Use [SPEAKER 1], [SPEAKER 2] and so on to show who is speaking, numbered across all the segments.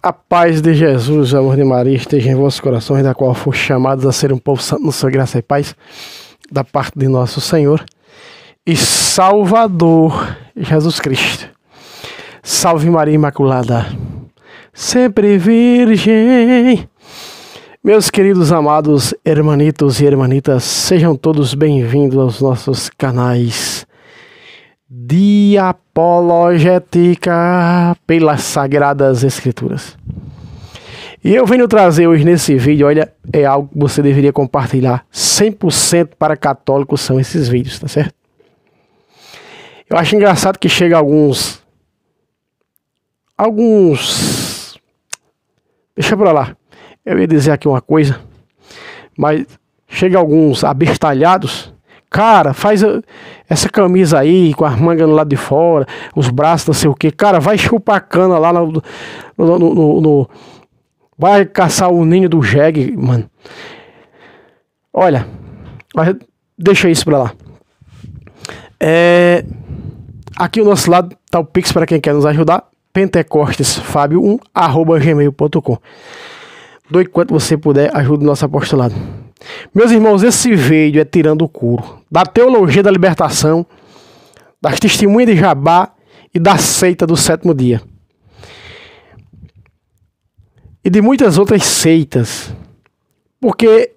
[SPEAKER 1] A paz de Jesus, o amor de Maria, esteja em vossos corações, da qual foste chamados a ser um povo santo na sua graça e paz, da parte de nosso Senhor e Salvador, Jesus Cristo. Salve Maria Imaculada, sempre Virgem. Meus queridos amados hermanitos e hermanitas, sejam todos bem-vindos aos nossos canais de apologética pelas Sagradas Escrituras. E eu venho trazer hoje nesse vídeo, olha, é algo que você deveria compartilhar. 100% para católicos são esses vídeos, tá certo? Eu acho engraçado que chega alguns... Deixa pra lá. Eu ia dizer aqui uma coisa, mas chega alguns abestalhados. Cara, faz essa camisa aí com as mangas no lado de fora, os braços, não sei o que. Cara, vai chupar cana lá vai caçar o ninho do jegue, mano. Olha, deixa isso pra lá. Aqui ao nosso lado tá o Pix para quem quer nos ajudar. pentecostesfabio1@gmail.com. Doe quanto você puder, ajude o nosso apostolado. Meus irmãos, esse vídeo é tirando o couro da teologia da libertação, das testemunhas de Jabá e da seita do sétimo dia. E de muitas outras seitas. Porque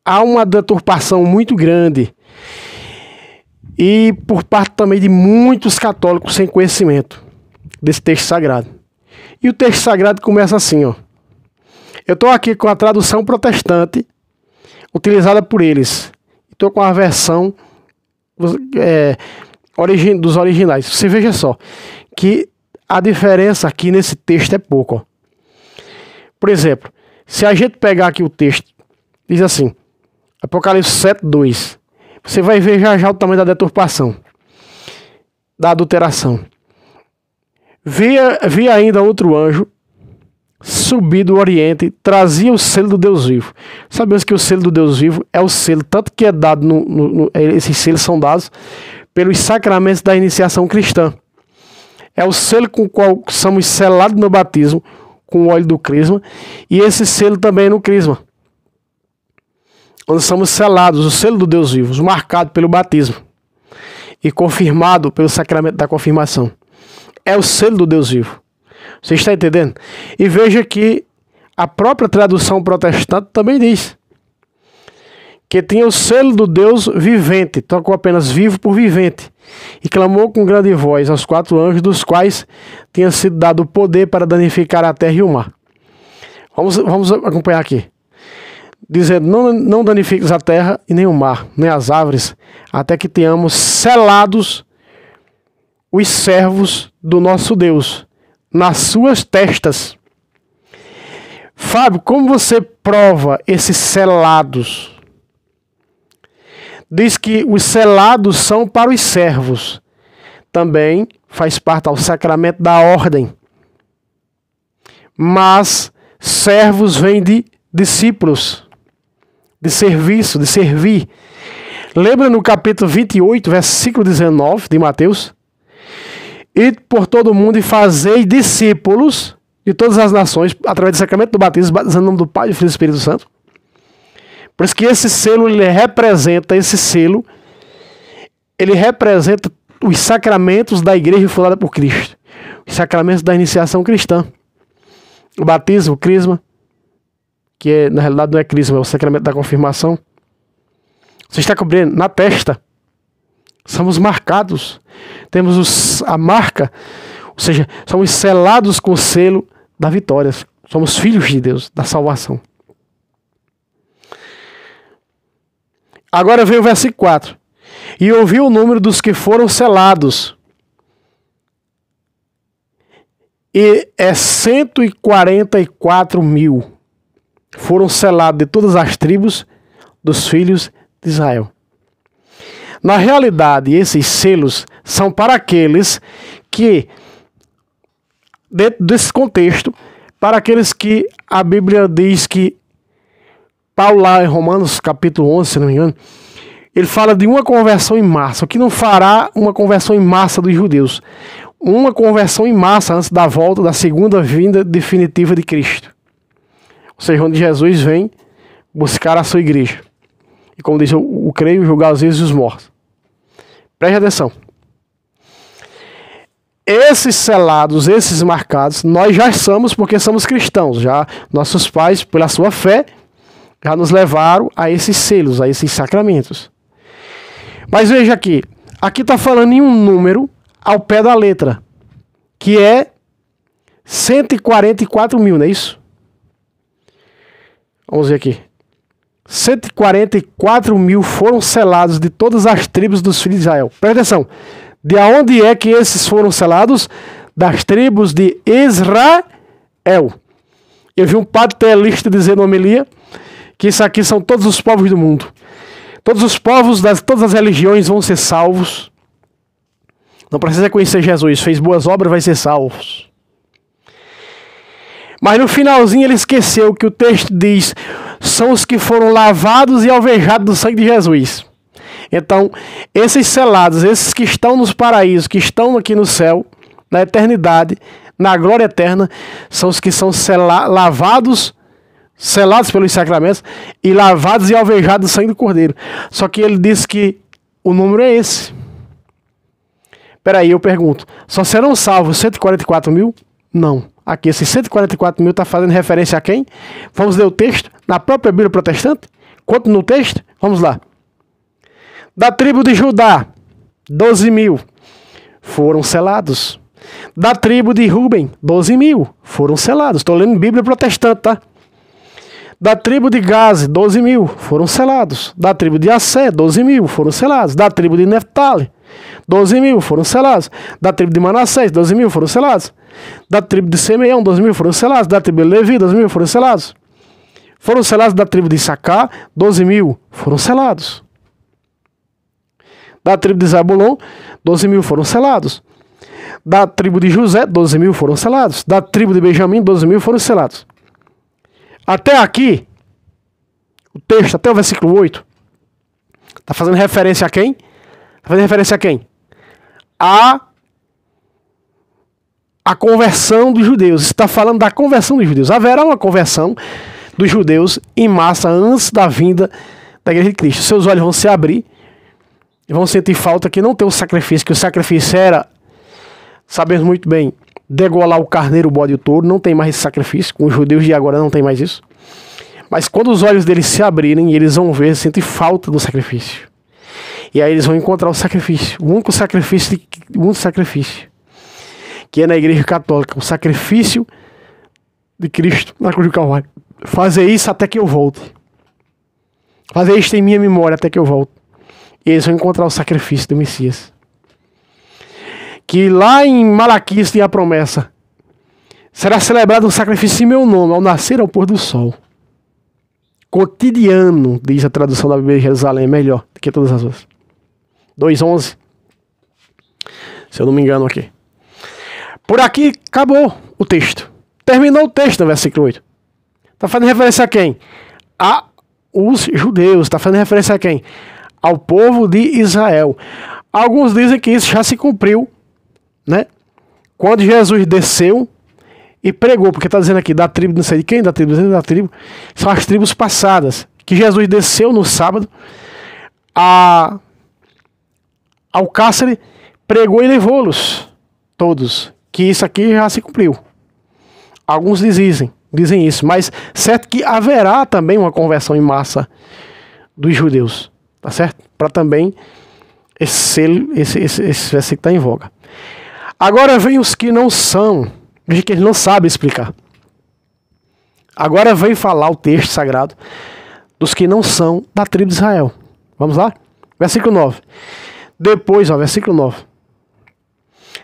[SPEAKER 1] há uma deturpação muito grande. E por parte também de muitos católicos sem conhecimento desse texto sagrado. E o texto sagrado começa assim, ó. Eu estou aqui com a tradução protestante utilizada por eles. Estou com a versão dos originais. Você veja só que a diferença aqui nesse texto é pouco. Ó. Por exemplo, se a gente pegar aqui o texto, diz assim, Apocalipse 7:2. Você vai ver já o tamanho da deturpação, da adulteração. Vi ainda outro anjo subir do Oriente, trazia o selo do Deus vivo. Sabemos que o selo do Deus vivo é o selo, tanto que é dado, esses selos são dados pelos sacramentos da iniciação cristã. É o selo com o qual somos selados no batismo, com o óleo do crisma, e esse selo também é no crisma, onde somos selados, o selo do Deus vivo, marcado pelo batismo e confirmado pelo sacramento da confirmação. É o selo do Deus vivo. Você está entendendo? E veja que a própria tradução protestante também diz que tinha o selo do Deus vivente, tocou apenas vivo por vivente, e clamou com grande voz aos 4 anjos, dos quais tinha sido dado o poder para danificar a terra e o mar. Vamos acompanhar aqui. Dizendo, não danifiques a terra e nem o mar, nem as árvores, até que tenhamos selados os servos do nosso Deus nas suas testas. Fábio, como você prova esses selados? Diz que os selados são para os servos. Também faz parte ao sacramento da ordem. Mas servos vêm de discípulos, de serviço, de servir. Lembra no capítulo 28, versículo 19 de Mateus? Ide por todo mundo e fazei discípulos de todas as nações, através do sacramento do batismo, batizando no nome do Pai, do Filho e do Espírito Santo. Por isso que esse selo, ele representa os sacramentos da igreja fundada por Cristo. Os sacramentos da iniciação cristã. O batismo, o crisma, que na realidade não é crisma, é o sacramento da confirmação. Você está compreendendo? Na testa. Somos marcados. Temos a marca, ou seja, somos selados com o selo da vitória. Somos filhos de Deus, da salvação. Agora vem o versículo 4. E ouvi o número dos que foram selados. E é 144 mil. Foram selados de todas as tribos dos filhos de Israel. Na realidade, esses selos são para aqueles que, dentro desse contexto, para aqueles que a Bíblia diz que, Paulo lá em Romanos capítulo 11, se não me engano, ele fala de uma conversão em massa, o que não fará uma conversão em massa dos judeus. uma conversão em massa antes da volta da segunda vinda definitiva de Cristo. Ou seja, onde Jesus vem buscar a sua igreja. E como diz, eu creio, julgar os vivos e os mortos. Preste atenção. Esses selados, esses marcados, nós já somos porque somos cristãos. Já nossos pais, pela sua fé, já nos levaram a esses selos, a esses sacramentos. Mas veja aqui. Aqui está falando em um número ao pé da letra, que é 144 mil, não é isso? Vamos ver aqui. 144 mil foram selados de todas as tribos dos filhos de Israel. Presta atenção. De onde é que esses foram selados? Das tribos de Israel. Eu vi um padre telista dizer na homilia que isso aqui são todos os povos do mundo. Todos os povos, todas as religiões vão ser salvos. Não precisa conhecer Jesus. Fez boas obras, vai ser salvos. Mas no finalzinho ele esqueceu que o texto diz: são os que foram lavados e alvejados do sangue de Jesus. Então, esses selados, esses que estão nos paraísos, que estão aqui no céu, na eternidade, na glória eterna, são os que são lavados, selados pelos sacramentos e lavados e alvejados do sangue do Cordeiro. Só que ele diz que o número é esse. Peraí, eu pergunto, só serão salvos 144 mil? Não. Aqui, esses 144 mil está fazendo referência a quem? Vamos ler o texto na própria Bíblia protestante? Quanto no texto? Vamos lá. Da tribo de Judá, 12 mil foram selados. Da tribo de Ruben, 12 mil foram selados. Estou lendo Bíblia protestante, tá? Da tribo de Gaze, 12 mil foram selados. Da tribo de Assé, 12 mil foram selados. Da tribo de Neftali, 12 mil foram selados. Da tribo de Manassés, 12 mil foram selados. Da tribo de Simeão, 12 mil foram selados. Da tribo de Levi, 12 mil foram selados. Foram selados da tribo de Issacar, 12 mil foram selados. Da tribo de Zabulon, 12 mil foram selados. Da tribo de José, 12 mil foram selados. Da tribo de Benjamim, 12 mil foram selados. Até aqui, o texto, até o versículo 8, está fazendo referência a quem? Está fazendo referência a quem? A conversão dos judeus. Está falando da conversão dos judeus. Haverá uma conversão dos judeus em massa antes da vinda da igreja de Cristo. Seus olhos vão se abrir e vão sentir falta que não tem o sacrifício, que o sacrifício era, sabemos muito bem, degolar o carneiro, o bode e o touro. Não tem mais esse sacrifício. Com os judeus de agora não tem mais isso. Mas quando os olhos deles se abrirem, eles vão ver, sentir falta do sacrifício. E aí eles vão encontrar o sacrifício. O único sacrifício, que é na igreja católica. O sacrifício de Cristo na cruz do Calvário. Fazer isso até que eu volte. Fazer isso em minha memória até que eu volte. E eles vão encontrar o sacrifício do Messias. Que lá em Malaquias tem a promessa: será celebrado um sacrifício em meu nome, ao nascer ao pôr do sol. Cotidiano, diz a tradução da Bíblia de Jerusalém, é melhor do que todas as outras. 2:11. Se eu não me engano aqui. Por aqui acabou o texto. Terminou o texto no versículo 8. Está fazendo referência a quem? A os judeus. Está fazendo referência a quem? Ao povo de Israel. Alguns dizem que isso já se cumpriu, né? Quando Jesus desceu e pregou, porque está dizendo aqui da tribo, não sei de quem, da tribo, são as tribos passadas, que Jesus desceu no sábado ao cárcere, pregou e levou-los todos, que isso aqui já se cumpriu. Alguns dizem isso, mas certo que haverá também uma conversão em massa dos judeus, tá certo? Para também esse versículo está em voga. Agora vem os que não são, que eles não sabem explicar. Agora vem falar o texto sagrado dos que não são da tribo de Israel. Vamos lá? Versículo 9. Depois, versículo 9.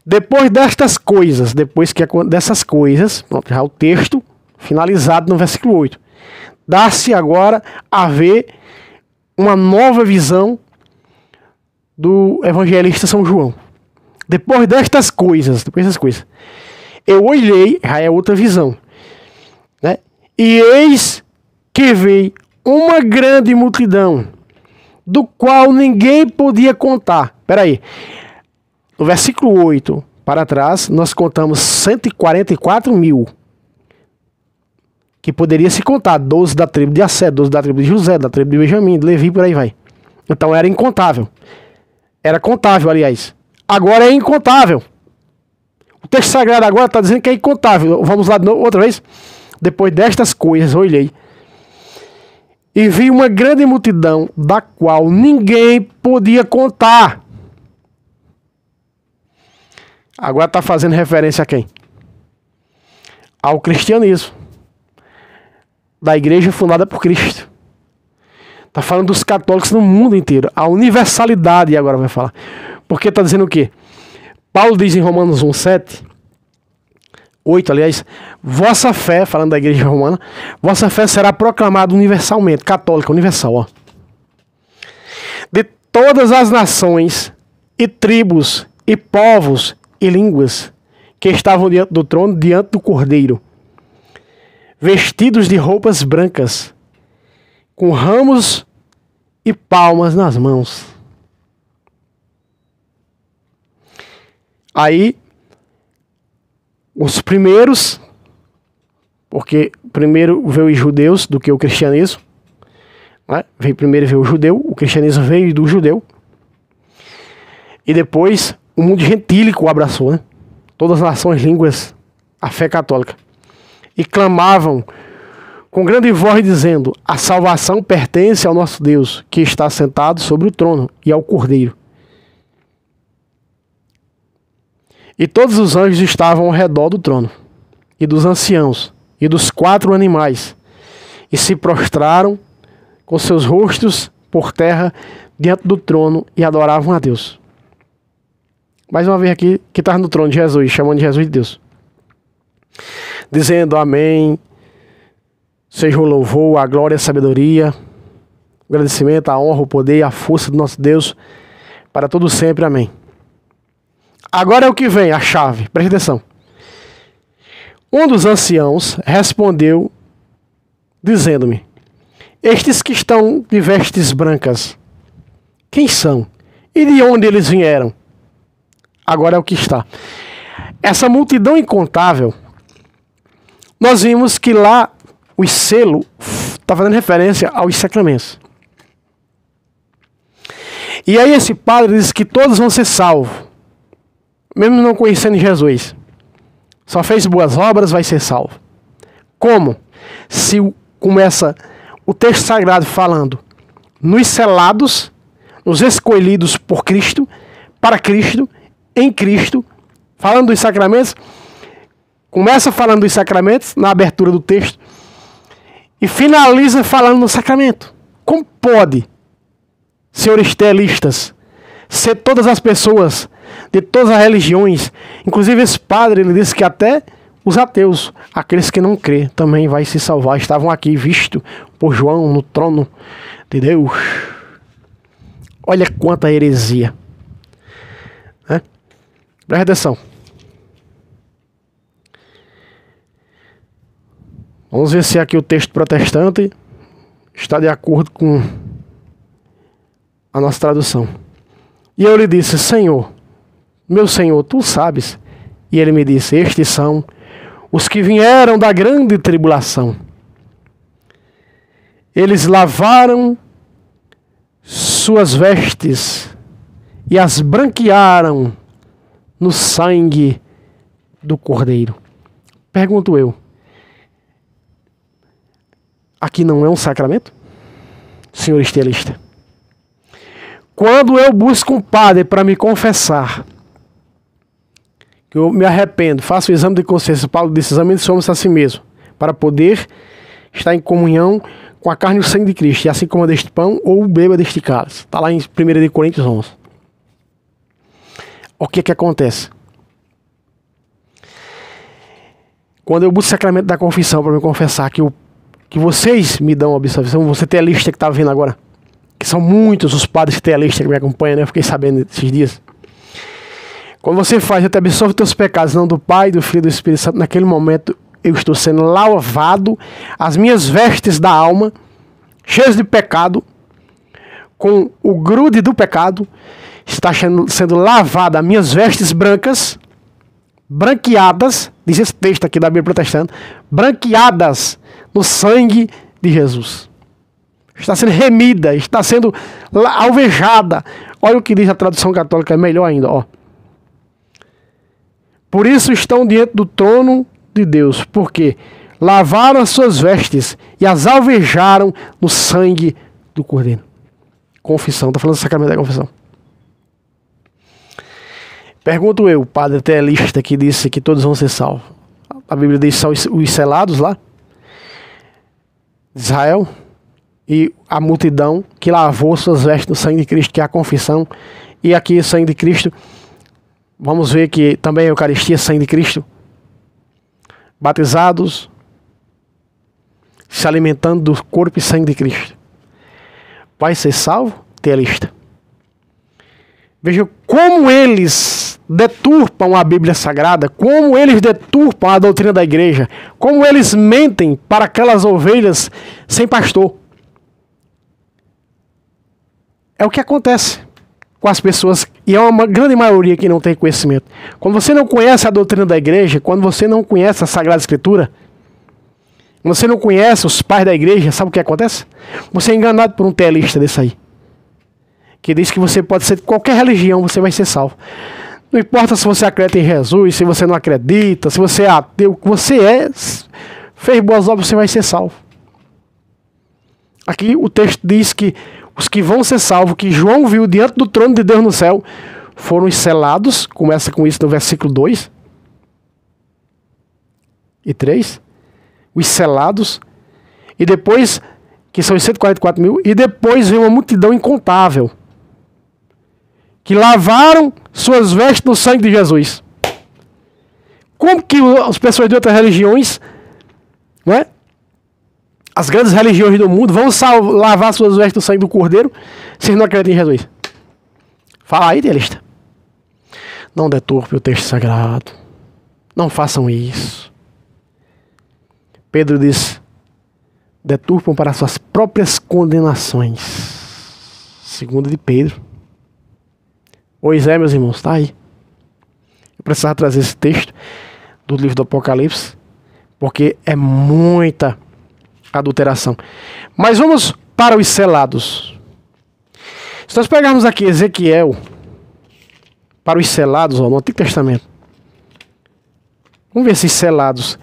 [SPEAKER 1] Depois destas coisas, dessas coisas, pronto, já o texto finalizado no versículo 8. Dá-se agora a ver uma nova visão do evangelista São João. Depois destas coisas, eu olhei, já é outra visão, né? E eis que veio uma grande multidão, do qual ninguém podia contar. Espera aí. No versículo 8, para trás, nós contamos 144 mil. Que poderia se contar, 12 da tribo de Assé, 12 da tribo de José, da tribo de Benjamim, de Levi, por aí vai. Então era incontável. Era contável, aliás. Agora é incontável. O texto sagrado agora está dizendo que é incontável. Vamos lá de novo, outra vez. Depois destas coisas, olhei. E vi uma grande multidão, da qual ninguém podia contar. Agora está fazendo referência a quem? Ao cristianismo. Da igreja fundada por Cristo. Está falando dos católicos no mundo inteiro. A universalidade agora vai falar. Porque está dizendo o quê? Paulo diz em Romanos 1:7, 8, aliás, vossa fé, falando da igreja romana, vossa fé será proclamada universalmente, católica, universal, ó. De todas as nações e tribos e povos e línguas que estavam diante do trono, diante do Cordeiro, vestidos de roupas brancas, com ramos e palmas nas mãos. Aí, os primeiros, porque primeiro veio os judeus do que o cristianismo, né? Primeiro veio o judeu, o cristianismo veio do judeu, e depois o mundo gentílico o abraçou, né? Todas as nações, línguas, a fé católica. E clamavam com grande voz dizendo: a salvação pertence ao nosso Deus, que está sentado sobre o trono, e ao Cordeiro. E todos os anjos estavam ao redor do trono, e dos anciãos, e dos 4 animais, e se prostraram com seus rostos por terra diante do trono e adoravam a Deus. Mais uma vez aqui, que está no trono de Jesus, chamando de Jesus de Deus. Dizendo: amém, seja o louvor, a glória, a sabedoria, o agradecimento, a honra, o poder, a força do nosso Deus, para todo sempre, amém. Agora é o que vem, a chave, preste atenção. Um dos anciãos respondeu, dizendo-me: estes que estão de vestes brancas, quem são? E de onde eles vieram? Agora é o que está. Essa multidão incontável, nós vimos que lá o selo está fazendo referência aos sacramentos. E aí esse padre diz que todos vão ser salvos, mesmo não conhecendo Jesus. Só fez boas obras, vai ser salvo. Como? Se começa o texto sagrado falando nos selados, nos escolhidos por Cristo, para Cristo, em Cristo, falando dos sacramentos, começa falando dos sacramentos na abertura do texto e finaliza falando no sacramento. Como pode, senhores telistas, ser todas as pessoas de todas as religiões, inclusive esse padre, ele disse que até os ateus, aqueles que não crêem, também vai se salvar, estavam aqui visto por João no trono de Deus. Olha quanta heresia, né? Presta atenção. Vamos ver se aqui o texto protestante está de acordo com a nossa tradução. E eu lhe disse: Senhor, meu Senhor, tu sabes. E ele me disse: estes são os que vieram da grande tribulação. Eles lavaram suas vestes e as branquearam no sangue do Cordeiro. Pergunto eu: aqui não é um sacramento, senhor estelista? Quando eu busco um padre para me confessar, que eu me arrependo, faço o exame de consciência, Paulo disse: exame somos a si mesmo, para poder estar em comunhão com a carne e o sangue de Cristo, e assim como deste pão ou beba deste cálice. Está lá em 1 Coríntios 11. O que acontece? Quando eu busco o sacramento da confissão para me confessar, que vocês me dão a absolvição, você tem a lista que está vendo agora, que são muitos os padres que têm a lista que me acompanham, né? Eu fiquei sabendo esses dias. Quando você faz, eu te absolvo teus pecados, não do Pai, do Filho e do Espírito Santo, naquele momento eu estou sendo lavado, as minhas vestes da alma, cheias de pecado, com o grude do pecado, está sendo lavada, as minhas vestes brancas, branqueadas, diz esse texto aqui da Bíblia Protestante, branqueadas no sangue de Jesus. Está sendo remida, está sendo alvejada. Olha o que diz a tradução católica, é melhor ainda, ó. Por isso estão diante do trono de Deus, porque lavaram as suas vestes e as alvejaram no sangue do Cordeiro. Confissão, está falando do sacramento da confissão. Pergunto eu, padre telista que disse que todos vão ser salvos. A Bíblia diz são os selados lá, Israel, e a multidão que lavou suas vestes no sangue de Cristo, que é a confissão. E aqui o sangue de Cristo, vamos ver que também a Eucaristia é sangue de Cristo. Batizados, se alimentando do corpo e sangue de Cristo. Vai ser salvo? Telista. Veja como eles deturpam a Bíblia Sagrada, como eles deturpam a doutrina da igreja, como eles mentem para aquelas ovelhas sem pastor. É o que acontece com as pessoas, e é uma grande maioria que não tem conhecimento. Quando você não conhece a doutrina da igreja, quando você não conhece a Sagrada Escritura, quando você não conhece os pais da igreja, sabe o que acontece? Você é enganado por um telista desse aí, que diz que você pode ser de qualquer religião, você vai ser salvo. Não importa se você acredita em Jesus, se você não acredita, se você é ateu, o que você é, fez boas obras, você vai ser salvo. Aqui o texto diz que os que vão ser salvos, que João viu diante do trono de Deus no céu, foram os selados, começa com isso no versículo 2 e 3, os selados, e depois, que são os 144 mil, e depois vem uma multidão incontável, que lavaram suas vestes no sangue de Jesus. Como que as pessoas de outras religiões, não é? As grandes religiões do mundo vão lavar suas vestes no sangue do Cordeiro, se não acreditam em Jesus? Fala aí, telista. Não deturpe o texto sagrado. Não façam isso. Pedro diz: deturpam para suas próprias condenações. Segunda de Pedro. Pois é, meus irmãos, está aí. Eu precisava trazer esse texto do livro do Apocalipse, porque é muita adulteração. Mas vamos para os selados. Se nós pegarmos aqui Ezequiel, para os selados, ó, no Antigo Testamento, vamos ver esses selados,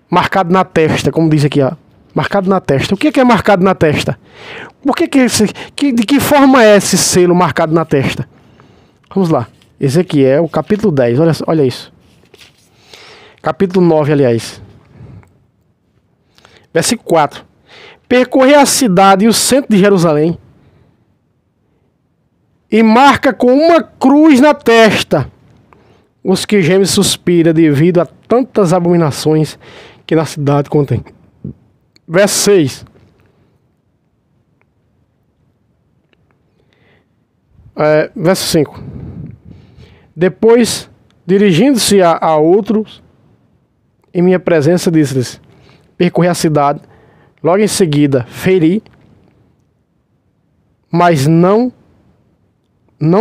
[SPEAKER 1] marcado na testa, como diz aqui, ó, marcado na testa. O que é marcado na testa? De que forma é esse selo marcado na testa? Vamos lá, Ezequiel, capítulo 10, olha isso. Capítulo 9, aliás. Versículo 4. Percorre a cidade e o centro de Jerusalém e marca com uma cruz na testa os que gemem e suspiram devido a tantas abominações que na cidade contém. Verso 6. Verso 5. Depois, dirigindo-se a outros, em minha presença, disse-lhes: percorri a cidade, logo em seguida feri, mas não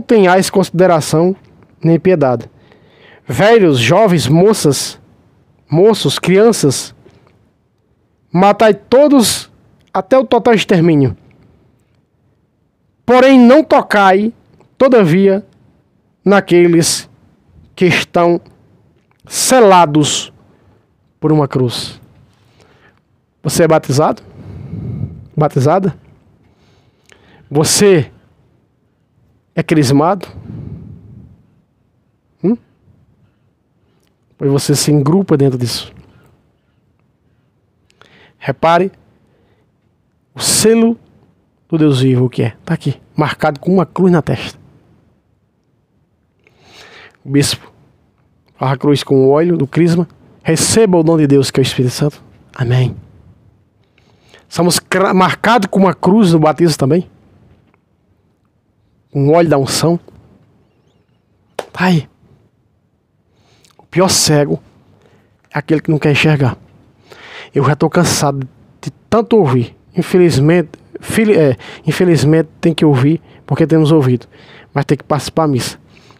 [SPEAKER 1] tenhais consideração nem piedade. Velhos, jovens, moços, crianças, matai todos até o total extermínio. Porém não tocai, todavia, naqueles que estão selados por uma cruz. Você é batizado? Batizada? Você é crismado? Pois você se engrupa dentro disso. Repare o selo do Deus vivo, o que é? Está aqui, marcado com uma cruz na testa. O bispo faz a cruz com o óleo do crisma. Receba o dom de Deus, que é o Espírito Santo. Amém. Somos marcados com uma cruz no batismo também. Um óleo da unção. Tá aí. O pior cego é aquele que não quer enxergar. Eu já estou cansado de tanto ouvir. Infelizmente tem que ouvir porque temos ouvido. Mas tem que participar da missa.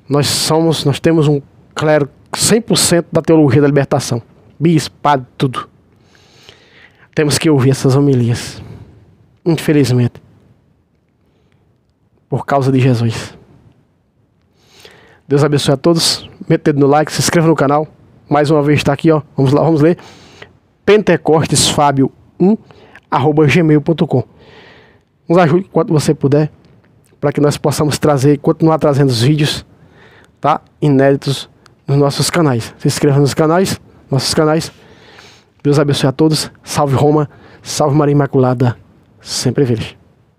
[SPEAKER 1] Nós temos um clero 100% da teologia da libertação. Bispo, padre, tudo. Temos que ouvir essas homilias. Infelizmente. Por causa de Jesus. Deus abençoe a todos. Meta o dedo no like, se inscreva no canal. Mais uma vez está aqui, ó. Vamos lá, vamos ler. pentecostesfabio1@gmail.com. Nos ajude quanto você puder, para que nós possamos trazer, continuar trazendo os vídeos, tá? Inéditos nos nossos canais. Se inscreva nos canais, nossos canais. Deus abençoe a todos. Salve Roma, salve Maria Imaculada, sempre virgem.